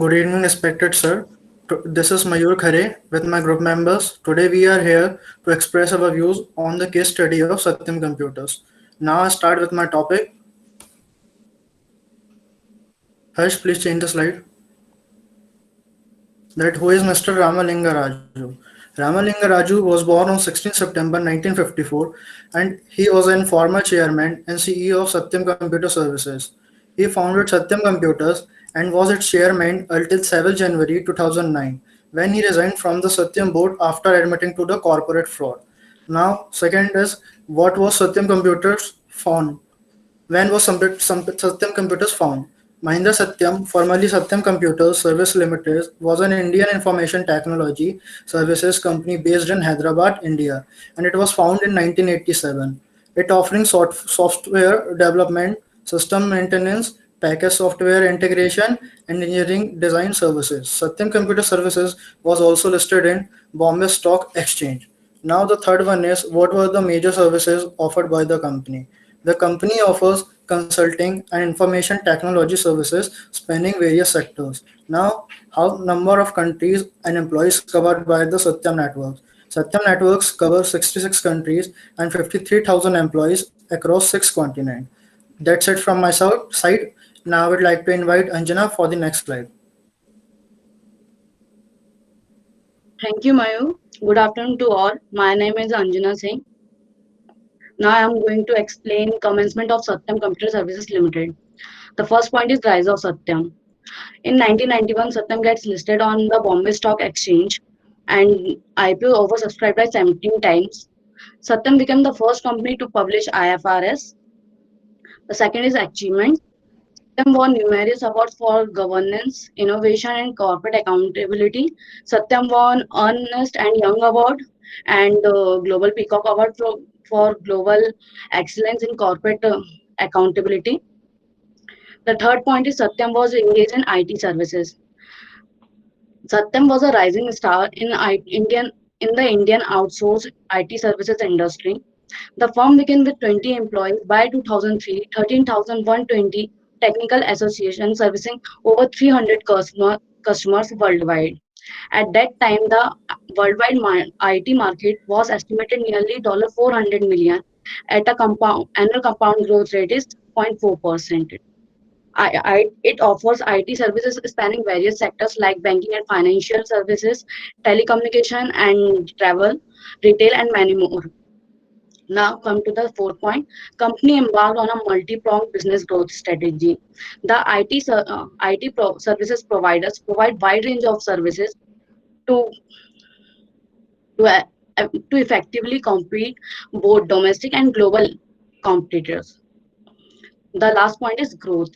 Good evening, respected sir. This is Mayur Khare with my group members. Today we are here to express our views on the case study of Satyam Computers. Now I start with my topic. Harsh, please change the slide. That who is Mr. Ramalinga Raju? Ramalinga Raju was born on 16 September 1954 and he was a former chairman and CEO of Satyam Computer Services. He founded Satyam Computers and was its chairman until 7 January 2009 when he resigned from the Satyam board after admitting to the corporate fraud. Now, second is what was Satyam Computers found? When was Satyam Computers found? Mahindra Satyam, formerly Satyam Computers Service Limited, was an Indian information technology services company based in Hyderabad, India, and it was founded in 1987. It offering software development, system maintenance, package software integration, and engineering design services. Satyam Computer Services was also listed in Bombay Stock Exchange. Now the third one is what were the major services offered by the company? The company offers consulting and information technology services spanning various sectors. Now, how number of countries and employees covered by the Satyam networks? Satyam networks cover 66 countries and 53,000 employees across 6 continents. That's it from my side. Now I would like to invite Anjana for the next slide. Thank you, Mayu. Good afternoon to all. My name is Anjana Singh. Now I am going to explain commencement of Satyam Computer Services Limited. The first point is rise of Satyam. In 1991, Satyam gets listed on the Bombay Stock Exchange and IPO oversubscribed by 17 times. Satyam became the first company to publish IFRS. The second is achievement. Satyam won numerous awards for governance, innovation, and corporate accountability. Satyam won Ernst and Young Award and Global Peacock Award for global excellence in corporate accountability. The third point is Satyam was engaged in IT services. Satyam was a rising star in the Indian outsourced IT services industry. The firm began with 20 employees by 2003, 13,120 technical associations servicing over 300 customers worldwide. At that time, the worldwide IT market was estimated nearly $400 million at a annual compound growth rate is 0.4%. It offers IT services spanning various sectors like banking and financial services, telecommunication and travel, retail, and many more. Now come to the fourth point. Company embarked on a multi-pronged business growth strategy. The services providers provide wide range of services to to, to effectively compete both domestic and global competitors. The last point is growth.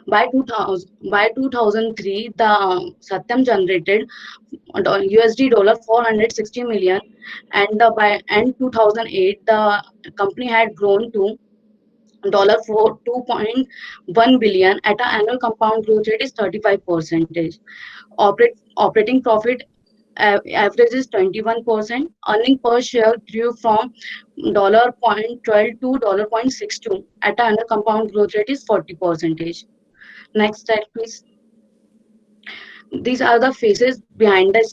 By 2003, the Satyam generated USD dollar 460 million, and by end 2008, the company had grown to dollar for 2.1 billion at an annual compound growth rate is 35%. Operating profit average is 21%. Earning per share grew from $0.12 to $0.62 at an annual compound growth rate is 40%. Next slide, please. These are the faces behind the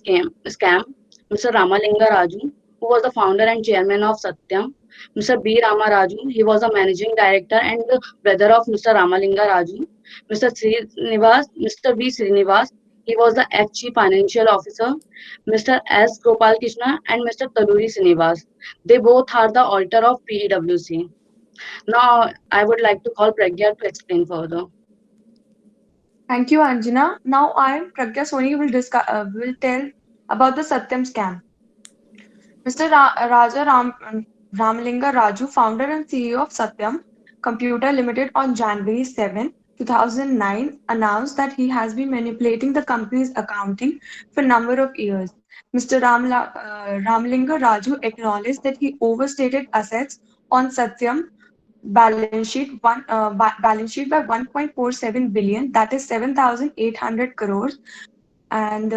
scam. Mr. Ramalinga Raju, who was the founder and chairman of Satyam. Mr. B. Rama Raju, he was the managing director and the brother of Mr. Ramalinga Raju. Mr. V. Srinivas, he was the Chief Financial Officer. Mr. S. Gopal Krishna and Mr. Taluri Srinivas. They both are the auditor of PwC. Now, I would like to call Pragya to explain further. Thank you, Anjana. Now I, Pragya Soni, will tell about the Satyam scam. Mr. Ramalinga Raju, founder and CEO of Satyam Computer Limited on January 7, 2009, announced that he has been manipulating the company's accounting for a number of years. Mr. Ramalinga Raju acknowledged that he overstated assets on Satyam balance sheet by 1.47 billion, that is 7,800 crores, and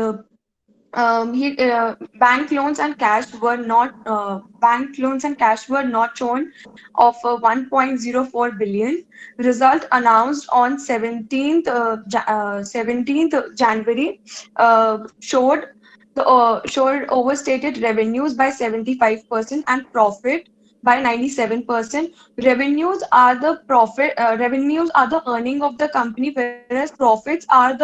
Bank loans and cash were not shown of 1.04 billion. Result announced on 17th January showed overstated revenues by 75% and profit by 97%. Revenues are the earning of the company, whereas profits are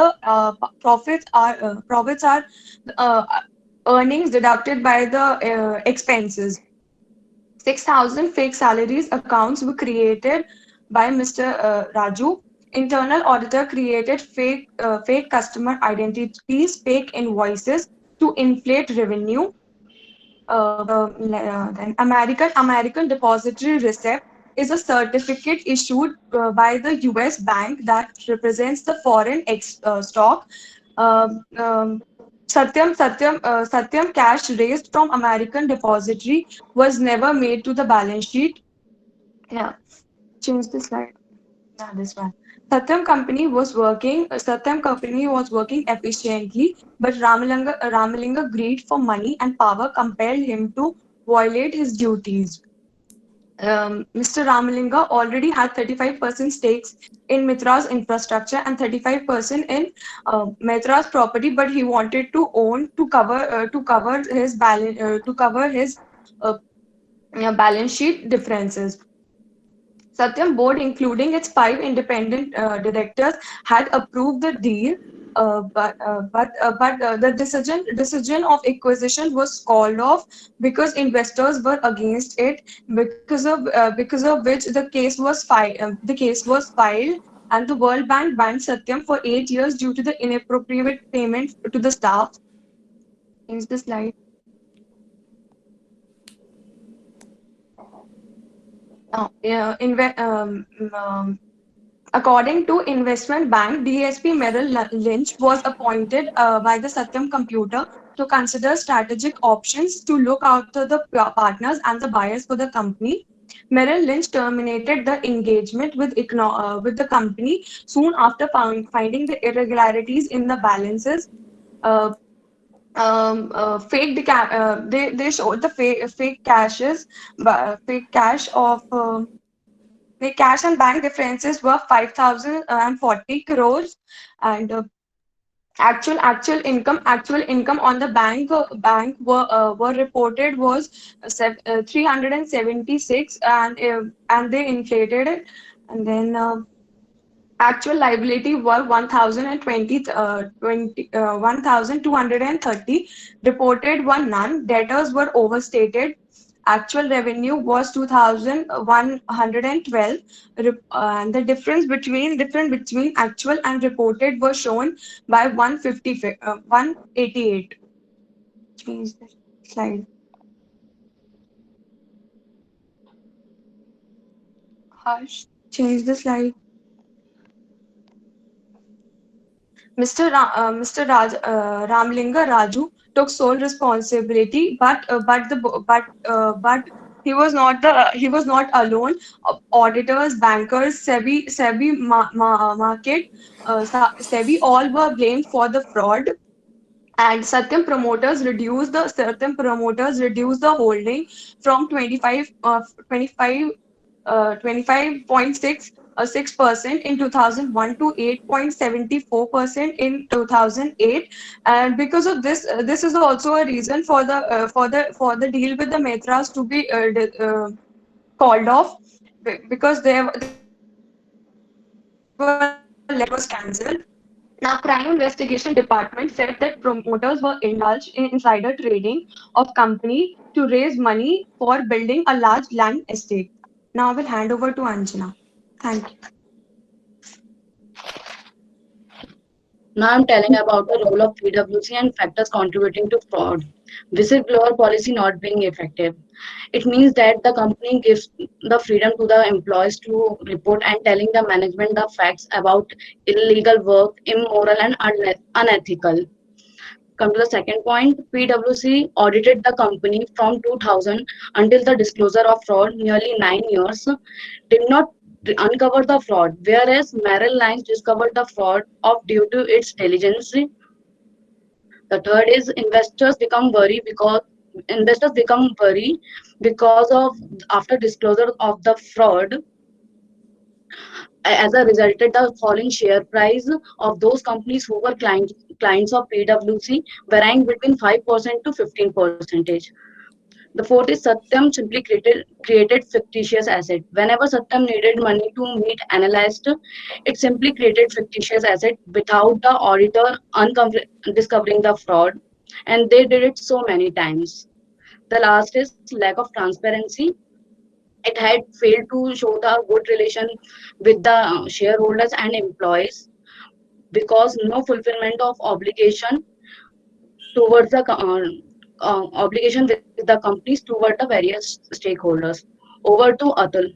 uh, earnings deducted by the expenses. 6,000 fake salaries accounts were created by Mr. Raju. Internal auditor created fake customer identities, fake invoices to inflate revenue. Then American Depository Receipt is a certificate issued by the U.S. bank that represents the foreign stock. Um, Satyam cash raised from American Depository was never made to the balance sheet. Yeah, change the slide. Yeah, this one. Satyam company was working efficiently, but Ramalinga greed for money and power compelled him to violate his duties. Mr. Ramalinga already had 35% stakes in Mitra's infrastructure and 35% in Mitra's property, but he wanted to own to cover his uh, balance sheet differences. Satyam board, including its 5 independent directors, had approved the deal, but the decision of acquisition was called off because investors were against it. Because of which the case was filed, and the World Bank banned Satyam for 8 years due to the inappropriate payment to the staff. Change the slide. Yeah, according to Investment Bank, DSP Merrill Lynch was appointed by the Satyam Computer to consider strategic options to look after the partners and the buyers for the company. Merrill Lynch terminated the engagement with the company soon after finding the irregularities in the balances. Uh, they showed the fake cashes, fake cash of the cash and bank differences were 5,040 crores, and actual income on the bank were reported was 376, and they inflated it, and then actual liability were 1,230, reported were none, debtors were overstated, actual revenue was 2,112, and the difference between actual and reported was shown by 188. Change the slide. Harsh, change the slide. Mr. Ramlinga Raju took sole responsibility, but he was not alone. Auditors, bankers, SEBI all were blamed for the fraud. And certain promoters reduced the holding from 25.6% in 2001 to 8.74% in 2008, and because of this, this is also a reason for the deal with the Metras to be called off, because there were was cancelled. Now, Crime Investigation Department said that promoters were indulged in insider trading of company to raise money for building a large land estate. Now I will hand over to Anjana. Thank you. Now I'm telling about the role of PwC and factors contributing to fraud. Whistleblower policy not being effective. It means that the company gives the freedom to the employees to report and telling the management the facts about illegal work, immoral and unethical. Come to the second point, PwC audited the company from 2000 until the disclosure of fraud, nearly 9 years, did not uncover the fraud, whereas Merrill Lynch discovered the fraud of due to its diligence. The third is investors become worried because of after disclosure of the fraud. As a result, the falling share price of those companies who were clients of PwC varying between 5% to 15%. The fourth is Satyam simply created fictitious asset. Whenever Satyam needed money to meet analyst, it simply created fictitious asset without the auditor discovering the fraud. And they did it so many times. The last is lack of transparency. It had failed to show the good relation with the shareholders and employees because no fulfillment of towards the obligation with the companies toward the various stakeholders. Over to Atul.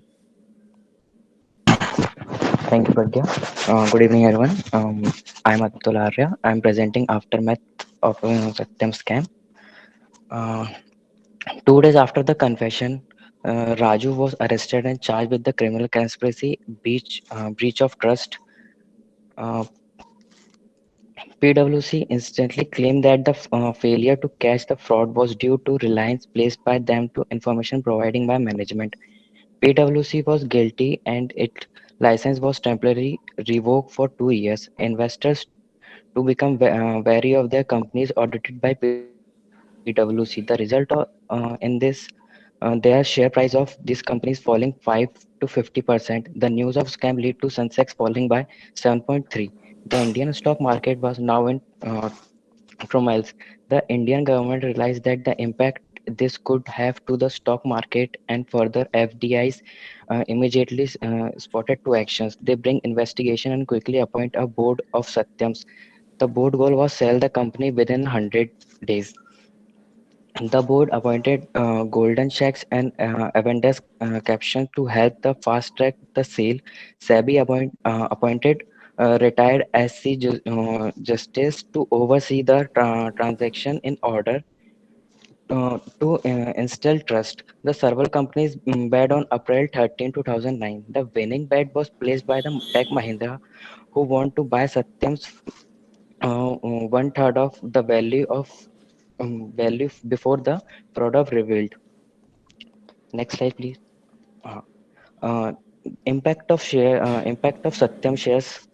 Thank you, Pragya. Good evening, everyone. I'm Atul Arya. I'm presenting aftermath of Satyam scam. Uh, 2 days after the confession, Raju was arrested and charged with the criminal conspiracy, breach of trust. Uh, PwC instantly claimed that the failure to catch the fraud was due to reliance placed by them to information providing by management. PwC was guilty and its license was temporarily revoked for 2 years. Investors to become wary of their companies audited by PwC. The result in this, their share price of these companies falling 5 to 50%. The news of scam lead to Sensex falling by 7.3. The Indian stock market was now in turmoil. The Indian government realized that the impact this could have to the stock market and further FDIs immediately spotted two actions. They bring investigation and quickly appoint a board of Satyams. The board goal was sell the company within 100 days. The board appointed Golden Checks and Avendesk Caption to help the fast track the sale. Appointed retired SC Justice to oversee the transaction in order to instill trust. The several companies bet on April 13, 2009. The winning bet was placed by the Tech Mahindra, who want to buy Satyam's one third of the value before the product revealed. Next slide, please. Uh, uh, impact of Satyam shares.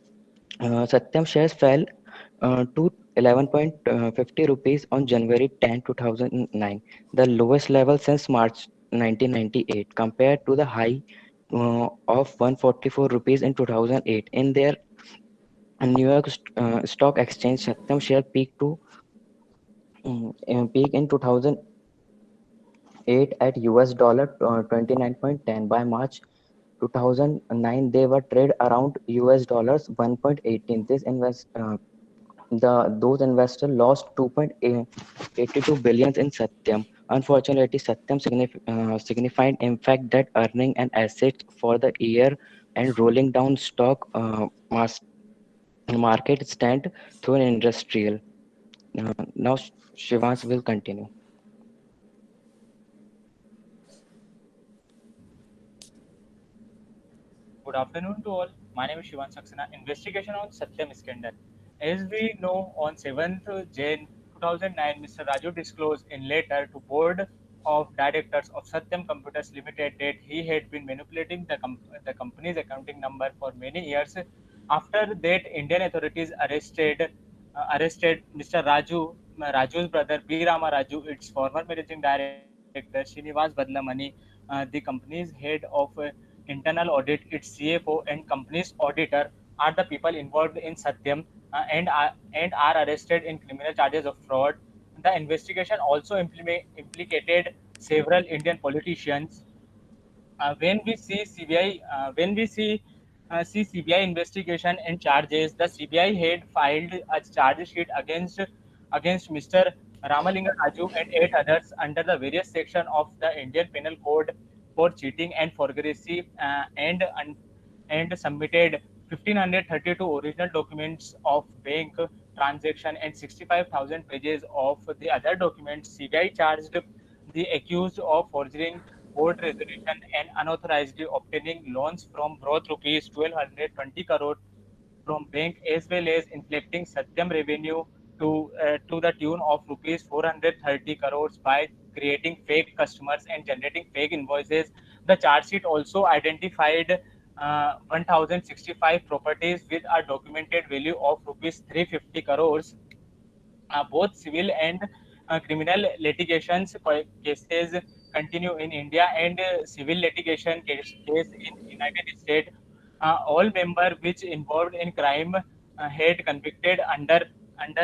Satyam shares fell to 11.50 rupees on January 10, 2009, the lowest level since March 1998, compared to the high of 144 rupees in 2008. In their New York Stock Exchange, Satyam share peak in 2008 at US dollar 29.10. By March 2009, they were trade around US dollars 1.18. Those investors lost 2.82 billion in Satyam. Unfortunately, Satyam signified impact that earning and assets for the year and rolling down stock market stand through an industrial. Now Shivans will continue. Good afternoon to all. My name is Shivan Saxena. Investigation on Satyam Iskandar. As we know, on 7th Jan 2009, Mr. Raju disclosed in letter to Board of Directors of Satyam Computers Limited that he had been manipulating the company's accounting number for many years. After that, Indian authorities arrested Mr. Raju's brother B. Rama Raju, its former managing director Srinivas Badlamani, the company's head of internal audit, its CFO, and company's auditor are the people involved in Satyam and are arrested in criminal charges of fraud. The investigation also implicated several Indian politicians. When we see CBI investigation and charges, the CBI had filed a charge sheet against Mr. Ramalinga Raju and eight others under the various section of the Indian Penal Code for cheating and forgery, and submitted 1532 original documents of bank transaction and 65,000 pages of the other documents. CBI charged the accused of forging board resolution and unauthorizedly obtaining loans from broad rupees 1220 crore from bank, as well as inflicting Satyam revenue to the tune of rupees 430 crores by creating fake customers and generating fake invoices. The charge sheet also identified 1065 properties with a documented value of rupees 350 crores. Both civil and criminal litigations cases continue in India, and civil litigation case in United States. All member which involved in crime had convicted under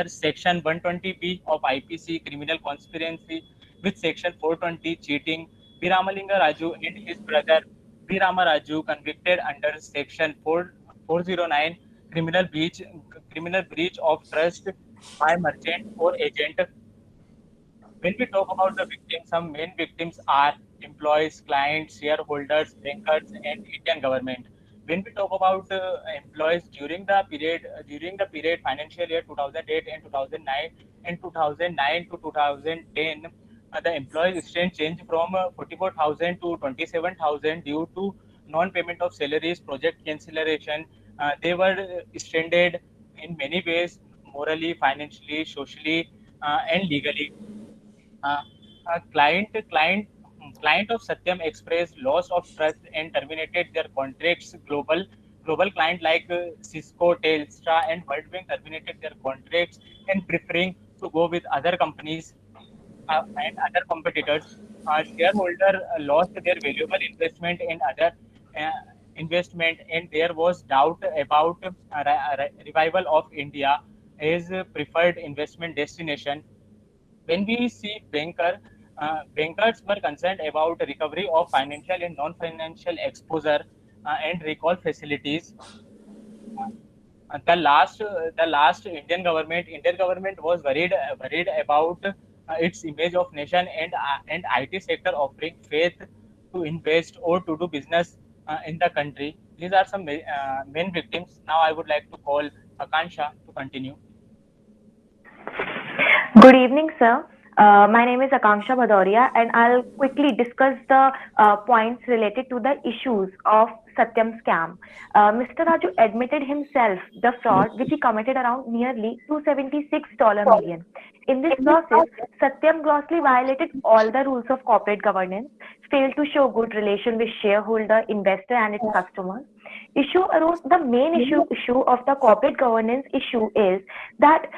Section 120B of IPC criminal conspiracy with Section 420 cheating. V. Ramalinga Raju and his brother V. Rama Raju convicted under Section 409 criminal breach of trust by merchant or agent. When we talk about the victims, some main victims are employees, clients, shareholders, bankers, and Indian government. When we talk about employees during the period financial year 2008 and 2009 and 2009 to 2010, the employees strength changed from 44,000 to 27,000 due to non-payment of salaries, project cancellation. They were stranded in many ways, morally, financially, socially, and legally. Uh, a client of Satyam expressed loss of trust and terminated their contracts. Global client like Cisco, Telstra, and Worldwing terminated their contracts and preferring to go with other companies and other competitors. Shareholder lost their valuable investment in other uh, investment, and there was doubt about revival of India as a preferred investment destination. When we see bankers were concerned about recovery of financial and non-financial exposure and recall facilities. The last Indian government was worried about its image of nation and IT sector offering faith to invest or to do business in the country. These are some main victims. Now I would like to call Akansha to continue. Good evening, sir. My name is Akanksha Bhadoria, and I'll quickly discuss the points related to the issues of Satyam scam. Mr. Raju admitted himself the fraud which he committed around nearly $276 million. In this process, Satyam grossly violated all the rules of corporate governance, failed to show good relation with shareholder, investor, and its customers. Issue arose. The main issue of the corporate governance issue is that.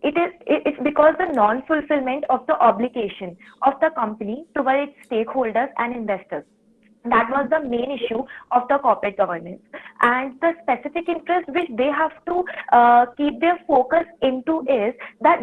It's because the non-fulfillment of the obligation of the company toward its stakeholders and investors. That was the main issue of the corporate governance, and the specific interest which they have to keep their focus into is that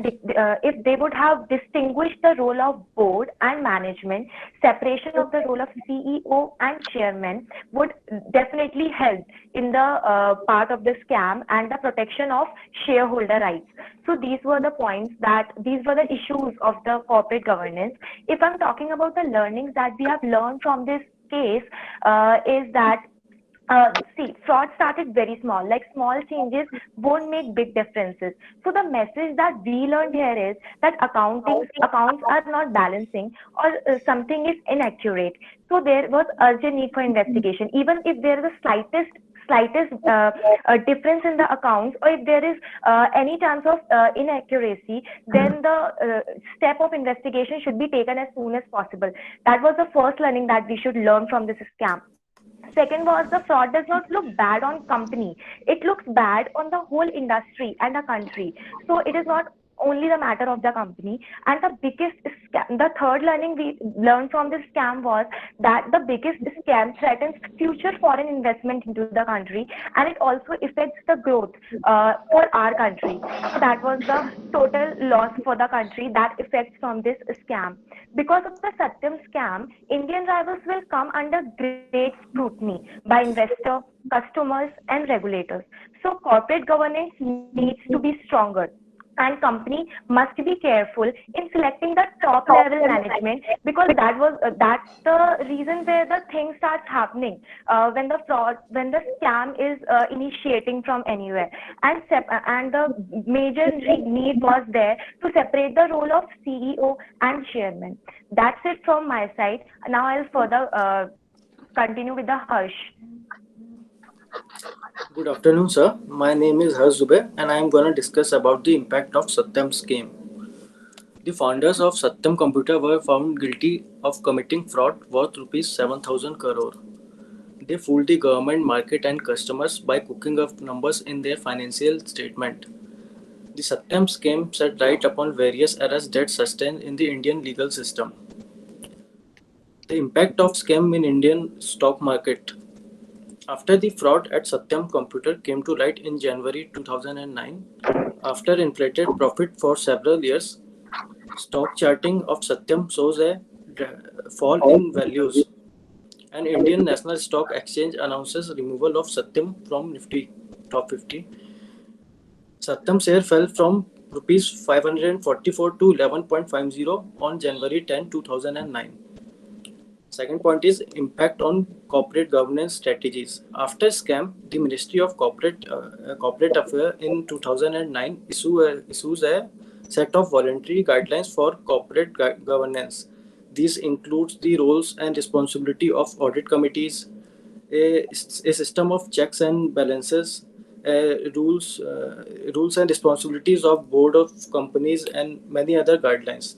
if they would have distinguished the role of board and management, separation of the role of CEO and chairman would definitely help in the part of the scam and the protection of shareholder rights. So these were the points these were the issues of the corporate governance. If I'm talking about the learnings that we have learned from this case, is that see, fraud started very small. Like small changes won't make big differences. So the message that we learned here is that accounts are not balancing, or something is inaccurate. So there was urgent need for investigation. Even if there is a slightest difference in the accounts, or if there is any chance of inaccuracy, then the step of investigation should be taken as soon as possible. That was the first learning that we should learn from this scam. Second was, the fraud does not look bad on company. It looks bad on the whole industry and the country. So it is not only the matter of the company. And the third learning we learned from this scam was that the biggest scam threatens future foreign investment into the country, and it also affects the growth for our country. So that was the total loss for the country that affects from this scam. Because of the Satyam scam, Indian rivals will come under great scrutiny by investors, customers, and regulators. So corporate governance needs to be stronger, and company must be careful in selecting the top level management, because that's the reason where the thing starts happening, when the scam is initiating from anywhere. And the major need was there to separate the role of CEO and chairman. That's it from my side. Now I'll further continue with the Harsh. Good afternoon, sir. My name is Harsh Dubey, and I am going to discuss about the impact of Satyam scheme. The founders of Satyam Computer were found guilty of committing fraud worth rupees 7,000 crore. They fooled the government, market, and customers by cooking up numbers in their financial statement. The Satyam scheme set right upon various errors that sustained in the Indian legal system. The impact of scam in Indian stock market. After the fraud at Satyam Computer came to light in January 2009, after inflated profit for several years, stock charting of Satyam shows a fall in values, and Indian National Stock Exchange announces removal of Satyam from Nifty top 50. Satyam share fell from rupees 544 to 11.50 on January 10, 2009. Second point is impact on corporate governance strategies. After scam, the Ministry of Corporate Affairs in 2009 issues a set of voluntary guidelines for corporate governance. These includes the roles and responsibility of audit committees, a system of checks and balances, rules and responsibilities of board of companies, and many other guidelines.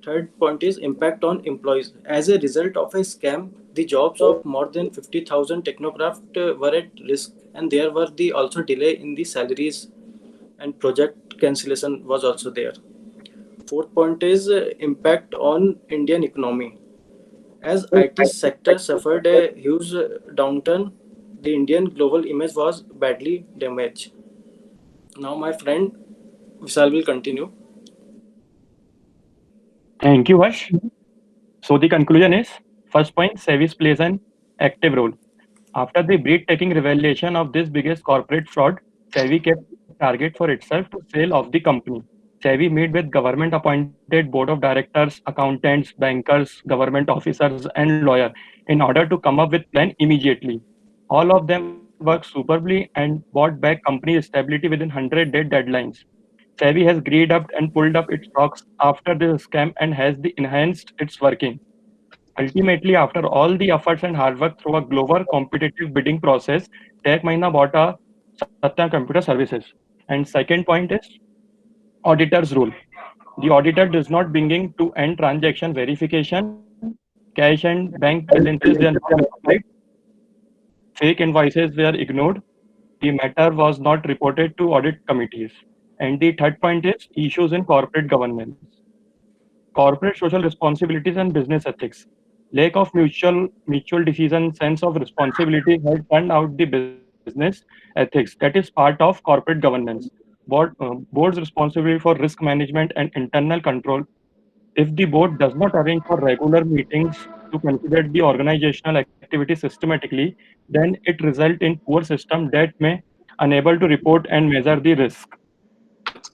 Third point is impact on employees. As a result of a scam, the jobs of more than 50,000 technocraft were at risk, and there were the also delay in the salaries, and project cancellation was also there. Fourth point is impact on Indian economy. As IT sector suffered a huge downturn, the Indian global image was badly damaged. Now my friend Vishal will continue. Thank you, Harsh. So the conclusion is first point, Sevis plays an active role. After the breathtaking revelation of this biggest corporate fraud, Sevi kept a target for itself to sale of the company. Sevi met with government appointed board of directors, accountants, bankers, government officers, and lawyers in order to come up with plan immediately. All of them worked superbly and bought back company stability within 100-day deadlines. Sevi has geared up and pulled up its stocks after this scam and has enhanced its working. Ultimately, after all the efforts and hard work through a global competitive bidding process, Tech Mahindra bought a Satya Computer Services. And second point is auditor's rule. The auditor does not bring in to end transaction verification. Cash and bank balances were not verified. Fake invoices were ignored. The matter was not reported to audit committees. And the third point is issues in corporate governance. Corporate social responsibilities and business ethics. Lack of mutual decision, sense of responsibility had turned out the business ethics. That is part of corporate governance. Board's responsibility for risk management and internal control. If the board does not arrange for regular meetings to consider the organizational activity systematically, then it results in poor system that may unable to report and measure the risk.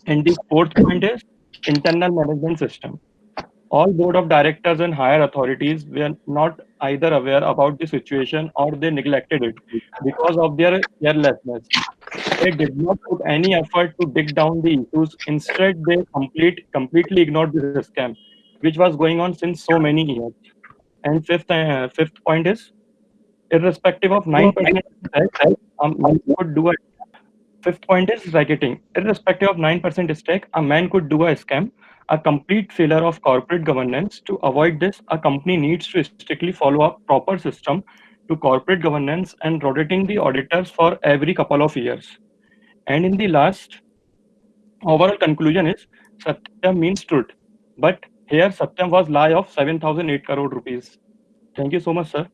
And the fourth point is internal management system. All board of directors and higher authorities were not either aware about the situation or they neglected it because of their carelessness. They did not put any effort to dig down the issues. Instead, they completely ignored the scam, which was going on since so many years. And fifth point is irrespective of 9% stake, man could do a fifth point is racketing. Irrespective of 9% stake, a man could do a scam. A complete failure of corporate governance. To avoid this, a company needs to strictly follow a proper system to corporate governance and rotating the auditors for every couple of years. And in the last, overall conclusion is Satyam means truth. But here Satyam was lie of 7,008 crore rupees. Thank you so much, sir.